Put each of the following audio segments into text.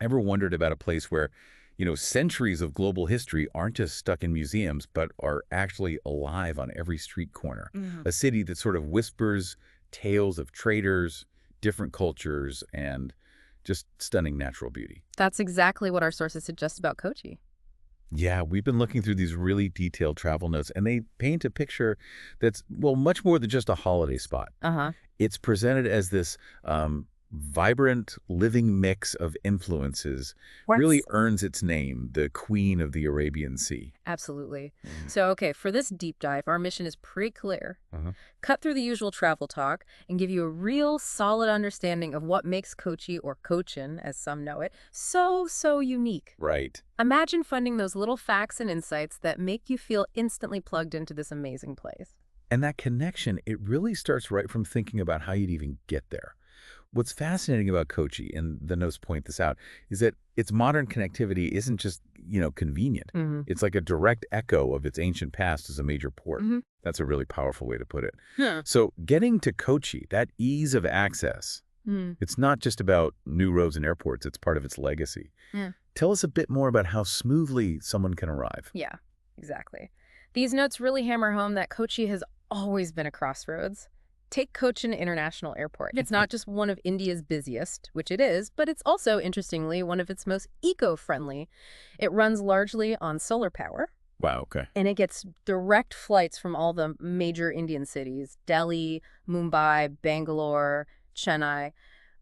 Ever wondered about a place where, centuries of global history aren't just stuck in museums, but are actually alive on every street corner? Mhm. A city that sort of whispers tales of traders, different cultures, and just stunning natural beauty. That's exactly what our sources suggest about Kochi. Yeah, we've been looking through these really detailed travel notes, and they paint a picture that's, well, much more than just a holiday spot. Uh-huh. It's presented as this vibrant, living mix of influences, really What's earns its name, the Queen of the Arabian Sea. Absolutely. Mm. So, okay, for this deep dive, our mission is pretty clear. Uh-huh. Cut through the usual travel talk and give you a real solid understanding of what makes Kochi, or Cochin, as some know it, so unique. Right. Imagine finding those little facts and insights that make you feel instantly plugged into this amazing place. And that connection, it really starts right from thinking about how you'd even get there. What's fascinating about Kochi, and the notes point this out, is that its modern connectivity isn't just, convenient. Mm-hmm. It's like a direct echo of its ancient past as a major port. Mm-hmm. That's a really powerful way to put it. Huh. So getting to Kochi, that ease of access, Mm. it's not just about new roads and airports, it's part of its legacy. Yeah. Tell us a bit more about how smoothly someone can arrive. Yeah, exactly. These notes really hammer home that Kochi has always been a crossroads. Take Cochin International Airport. It's not just one of India's busiest, which it is, but it's also, interestingly, one of its most eco-friendly. It runs largely on solar power, Wow, okay. and it gets direct flights from all the major Indian cities: Delhi, Mumbai, Bangalore, Chennai,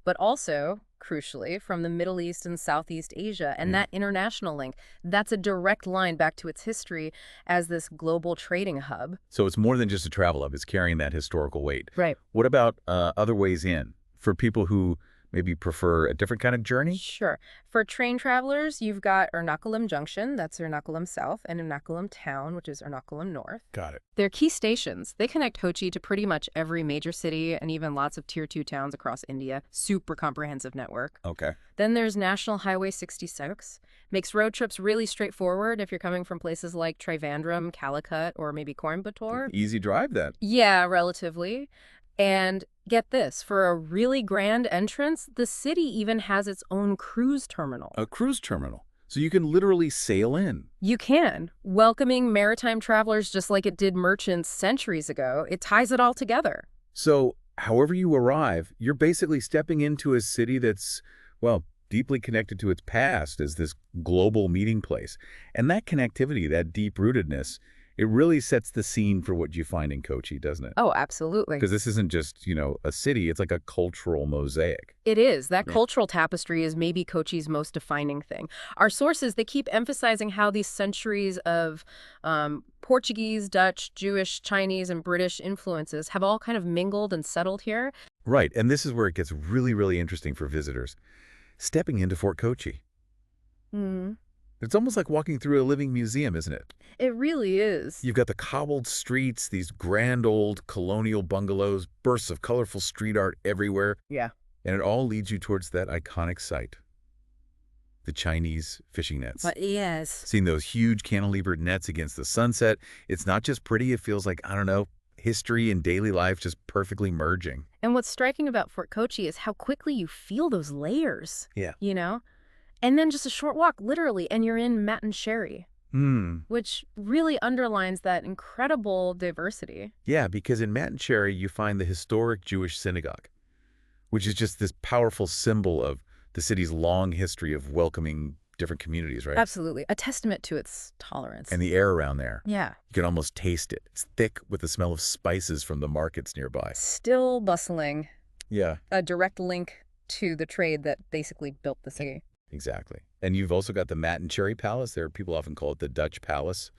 but also, crucially, from the Middle East and Southeast Asia. And that international link, that's a direct line back to its history as this global trading hub. So it's more than just a travel hub, it's carrying that historical weight. Right. What about other ways in? For people who maybe prefer a different kind of journey? Sure. For train travelers, you've got Ernakulam Junction, that's Ernakulam South, and Ernakulam Town, which is Ernakulam North. Got it. They're key stations. They connect Kochi to pretty much every major city and even lots of Tier 2 towns across India. Super comprehensive network. Okay. Then there's National Highway 66. Makes road trips really straightforward if you're coming from places like Trivandrum, Calicut, or maybe Coimbatore. Easy drive then. Yeah, relatively. And get this, for a really grand entrance, the city even has its own cruise terminal. A cruise terminal. So you can literally sail in. You can, welcoming maritime travelers just like it did merchants centuries ago. It ties it all together. So however you arrive, you're basically stepping into a city that's, well, deeply connected to its past as this global meeting place. And that connectivity, that deep-rootedness, it really sets the scene for what you find in Kochi, doesn't it? Oh, absolutely. Because this isn't just, a city, it's like a cultural mosaic. It is. That Yeah. cultural tapestry is maybe Kochi's most defining thing. Our sources, they keep emphasizing how these centuries of Portuguese, Dutch, Jewish, Chinese, and British influences have all kind of mingled and settled here. Right, and this is where it gets really, really interesting for visitors. Stepping into Fort Kochi. Mm. It's almost like walking through a living museum, isn't it? It really is. You've got the cobbled streets, these grand old colonial bungalows, bursts of colorful street art everywhere, Yeah. and it all leads you towards that iconic site, the Chinese fishing nets. But yes. Seeing those huge cantilevered nets against the sunset, it's not just pretty, it feels like, I don't know, history and daily life just perfectly merging. And what's striking about Fort Kochi is how quickly you feel those layers. Yeah. You know? And then just a short walk, literally, and you're in Matancherry, which really underlines that incredible diversity. Yeah, because in Matancherry, you find the historic Jewish synagogue, which is just this powerful symbol of the city's long history of welcoming different communities, right? Absolutely. A testament to its tolerance. And the air around there. Yeah. You can almost taste it. It's thick with the smell of spices from the markets nearby. Still bustling. Yeah, A direct link to the trade that basically built the city. exactly. And you've also got the Matancherry Palace. There, people often call it the Dutch Palace.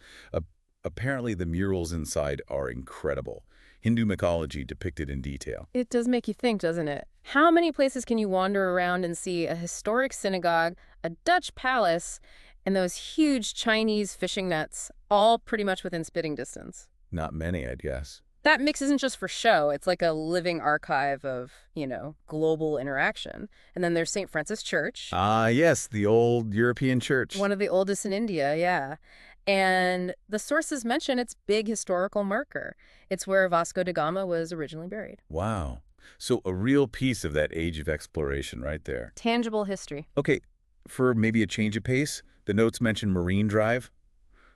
Apparently, the murals inside are incredible. Hindu mythology depicted in detail. It does make you think, doesn't it? How many places can you wander around and see a historic synagogue, a Dutch palace, and those huge Chinese fishing nets, all pretty much within spitting distance? Not many, I'd guess. That mix isn't just for show. It's like a living archive of, global interaction. And then there's St. Francis Church, Ah, yes, the old European church. one of the oldest in India, yeah. And the sources mention its big historical marker. It's where Vasco da Gama was originally buried. Wow. So a real piece of that age of exploration right there. Tangible history. Okay, for maybe a change of pace, the notes mention Marine Drive.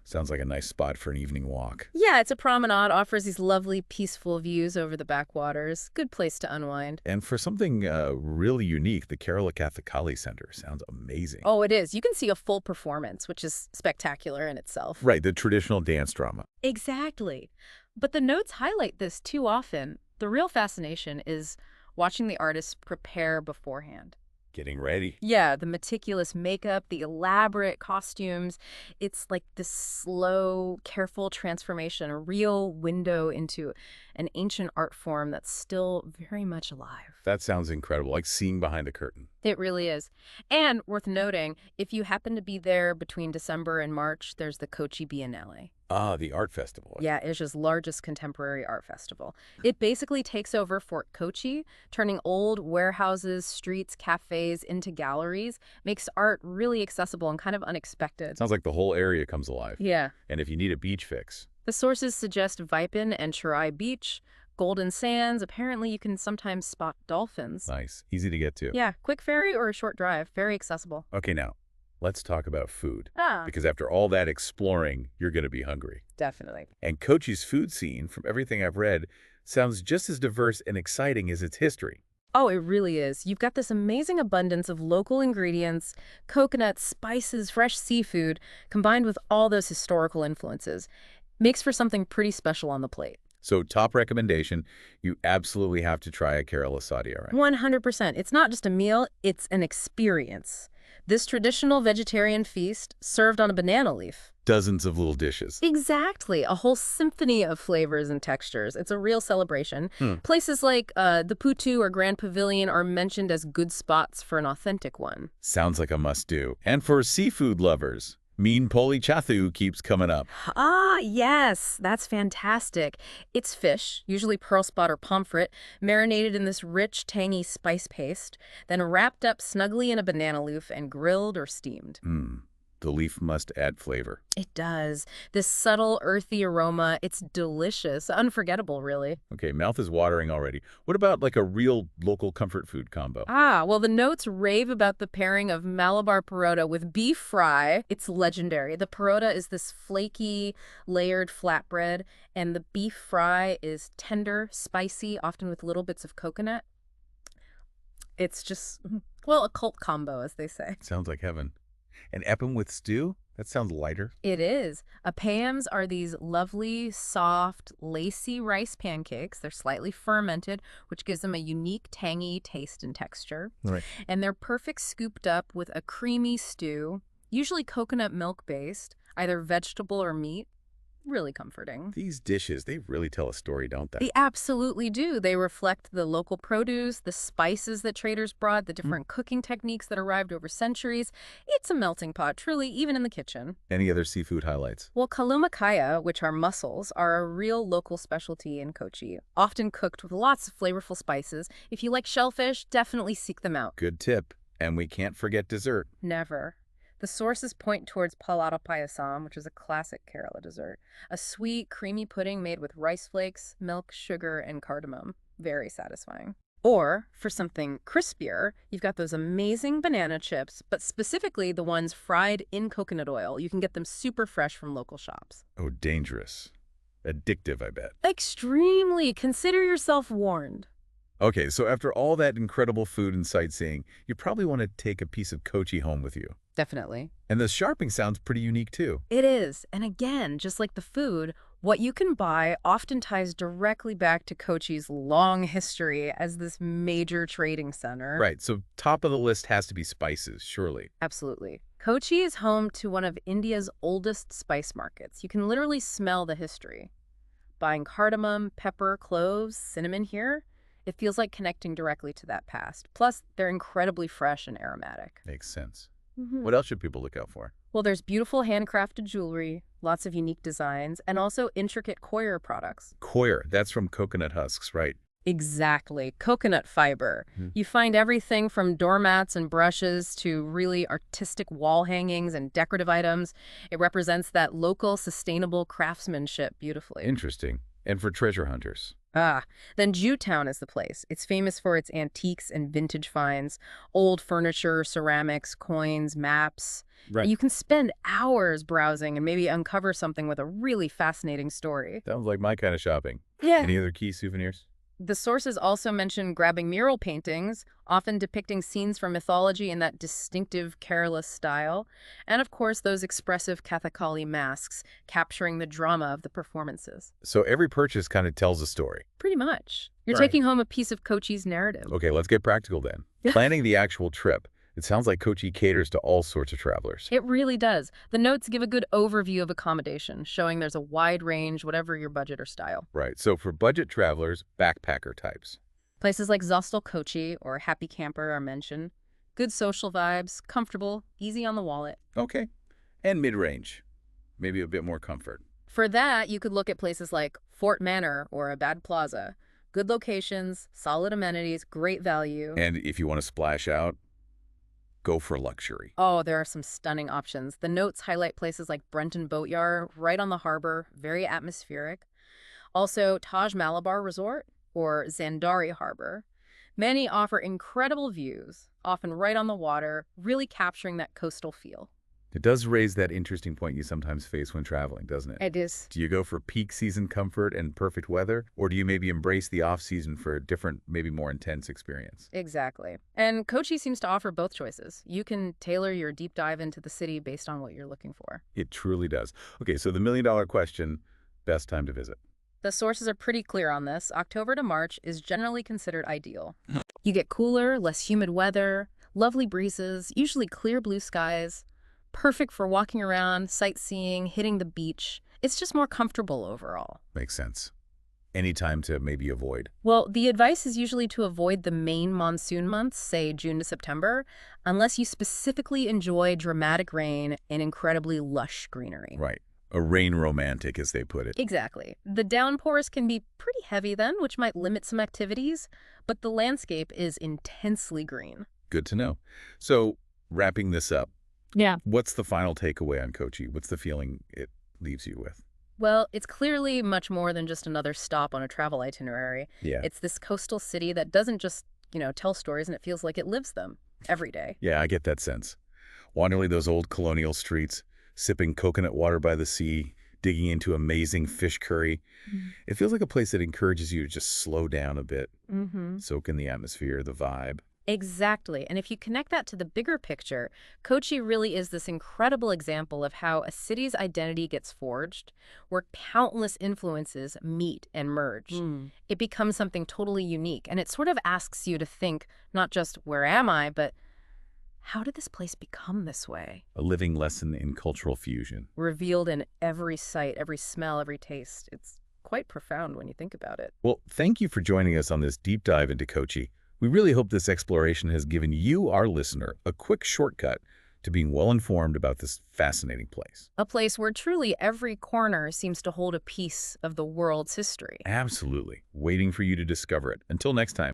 Sounds like a nice spot for an evening walk. Yeah, it's a promenade, offers these lovely, peaceful views over the backwaters. Good place to unwind. And for something really unique, the Kerala Kathakali Center sounds amazing. Oh, it is. You can see a full performance, which is spectacular in itself. Right, the traditional dance drama. Exactly. But the notes highlight this too often. The real fascination is watching the artists prepare beforehand. Getting ready. Yeah, the meticulous makeup, the elaborate costumes. It's like this slow, careful transformation, a real window into an ancient art form that's still very much alive. That sounds incredible, like seeing behind the curtain. It really is. And worth noting, if you happen to be there between December and March, there's the Kochi Biennale. Ah, the art festival. Yeah, Asia's largest contemporary art festival. It basically takes over Fort Kochi, turning old warehouses, streets, cafes into galleries, makes art really accessible and kind of unexpected. Sounds like the whole area comes alive. Yeah. And if you need a beach fix. The sources suggest Vipin and Chirai Beach, Golden Sands. Apparently, you can sometimes spot dolphins. Nice. Easy to get to. Yeah, quick ferry or a short drive. Very accessible. Okay, now, let's talk about food. Ah, Because after all that exploring, you're going to be hungry. definitely. And Kochi's food scene, from everything I've read, sounds just as diverse and exciting as its history. Oh, it really is. You've got this amazing abundance of local ingredients, coconuts, spices, fresh seafood, combined with all those historical influences. Makes for something pretty special on the plate. So top recommendation, you absolutely have to try a Kerala Sadia, right? 100%. It's not just a meal, it's an experience. This traditional vegetarian feast served on a banana leaf. Dozens of little dishes. Exactly. A whole symphony of flavors and textures. It's a real celebration. Places like the Putu or Grand Pavilion are mentioned as good spots for an authentic one. Sounds like a must-do. And for seafood lovers, Meen Poli Chathu keeps coming up. Ah, yes, that's fantastic. It's fish, usually pearl spot or pomfret, marinated in this rich, tangy spice paste, then wrapped up snugly in a banana leaf and grilled or steamed. The leaf must add flavor. It does. This subtle, earthy aroma, it's delicious, unforgettable, really. Okay, mouth is watering already. What about like a real local comfort food combo? Ah, well, the notes rave about the pairing of Malabar parota with beef fry. It's legendary. The parota is this flaky, layered flatbread, and the beef fry is tender, spicy, often with little bits of coconut. It's just, well, a cult combo, as they say. Sounds like heaven. An epim with stew? That sounds lighter. It is. Apayams are these lovely, soft, lacy rice pancakes. They're slightly fermented, which gives them a unique, tangy taste and texture. Right. And they're perfect scooped up with a creamy stew, usually coconut milk-based, either vegetable or meat. Really comforting. These dishes, they really tell a story, don't they? They absolutely do. They reflect the local produce, the spices that traders brought, the different cooking techniques that arrived over centuries. It's a melting pot, truly, even in the kitchen. Any other seafood highlights? Well, kalumakaya, which are mussels, are a real local specialty in Kochi, often cooked with lots of flavorful spices. If you like shellfish, definitely seek them out. Good tip. And we can't forget dessert. Never. The sources point towards palada payasam, which is a classic Kerala dessert. A sweet, creamy pudding made with rice flakes, milk, sugar, and cardamom. Very satisfying. Or, for something crispier, you've got those amazing banana chips, but specifically the ones fried in coconut oil. You can get them super fresh from local shops. Oh, dangerous. Addictive, I bet. Extremely. Consider yourself warned. Okay, so after all that incredible food and sightseeing, you probably want to take a piece of Kochi home with you. Definitely. And the sharping sounds pretty unique, too. It is. And again, just like the food, what you can buy often ties directly back to Kochi's long history as this major trading center. Right, so top of the list has to be spices, surely. Absolutely. Kochi is home to one of India's oldest spice markets. You can literally smell the history. Buying cardamom, pepper, cloves, cinnamon here, it feels like connecting directly to that past. Plus, they're incredibly fresh and aromatic. Makes sense. What else should people look out for? Well, there's beautiful handcrafted jewelry, lots of unique designs, and also intricate coir products. Coir, that's from coconut husks, right? Exactly. Coconut fiber. You find everything from doormats and brushes to really artistic wall hangings and decorative items. It represents that local, sustainable craftsmanship beautifully. Interesting. And for treasure hunters. Ah, then Jewtown is the place. It's famous for its antiques and vintage finds, old furniture, ceramics, coins, maps. Right. You can spend hours browsing and maybe uncover something with a really fascinating story. Sounds like my kind of shopping. Yeah. Any other key souvenirs? The sources also mention grabbing mural paintings, often depicting scenes from mythology in that distinctive Kerala style, and of course those expressive Kathakali masks, capturing the drama of the performances. So every purchase kind of tells a story. Pretty much. You're Right. taking home a piece of Kochi's narrative. Okay, let's get practical then. Yeah. Planning the actual trip. It sounds like Kochi caters to all sorts of travelers. It really does. The notes give a good overview of accommodation, showing there's a wide range, whatever your budget or style. Right, so for budget travelers, backpacker types. Places like Zostal Kochi or Happy Camper are mentioned. Good social vibes, comfortable, easy on the wallet. Okay. And mid-range. Maybe a bit more comfort. For that, you could look at places like Fort Manor or Abad Plaza. Good locations, solid amenities, great value. And if you want to splash out, go for luxury. Oh, there are some stunning options. The notes highlight places like Brenton Boatyard, right on the harbor, very atmospheric. Also, Taj Malabar Resort or Zandari Harbor. Many offer incredible views, often right on the water, really capturing that coastal feel. It does raise that interesting point you sometimes face when traveling, doesn't it? It is. Do you go for peak season comfort and perfect weather, or do you maybe embrace the off-season for a different, maybe more intense experience? Exactly. And Kochi seems to offer both choices. You can tailor your deep dive into the city based on what you're looking for. It truly does. Okay, so the million-dollar question, best time to visit. The sources are pretty clear on this. October to March is generally considered ideal. You get cooler, less humid weather, lovely breezes, usually clear blue skies. Perfect for walking around, sightseeing, hitting the beach. It's just more comfortable overall. Makes sense. Any time to maybe avoid. Well, the advice is usually to avoid the main monsoon months, say June to September, unless you specifically enjoy dramatic rain and incredibly lush greenery. Right. A rain romantic, as they put it. Exactly. The downpours can be pretty heavy then, which might limit some activities, but the landscape is intensely green. Good to know. So, wrapping this up, Yeah. what's the final takeaway on Kochi? What's the feeling it leaves you with? Well, it's clearly much more than just another stop on a travel itinerary. Yeah. It's this coastal city that doesn't just, tell stories, and it feels like it lives them every day. Yeah, I get that sense. Wandering those old colonial streets, sipping coconut water by the sea, digging into amazing fish curry. It feels like a place that encourages you to just slow down a bit, Mm-hmm. soak in the atmosphere, the vibe. Exactly. And if you connect that to the bigger picture, Kochi really is this incredible example of how a city's identity gets forged, where countless influences meet and merge. It becomes something totally unique, and it sort of asks you to think not just, where am I, but how did this place become this way? A living lesson in cultural fusion. Revealed in every sight, every smell, every taste. It's quite profound when you think about it. Well, thank you for joining us on this deep dive into Kochi. We really hope this exploration has given you, our listener, a quick shortcut to being well-informed about this fascinating place. A place where truly every corner seems to hold a piece of the world's history. Absolutely. Waiting for you to discover it. Until next time.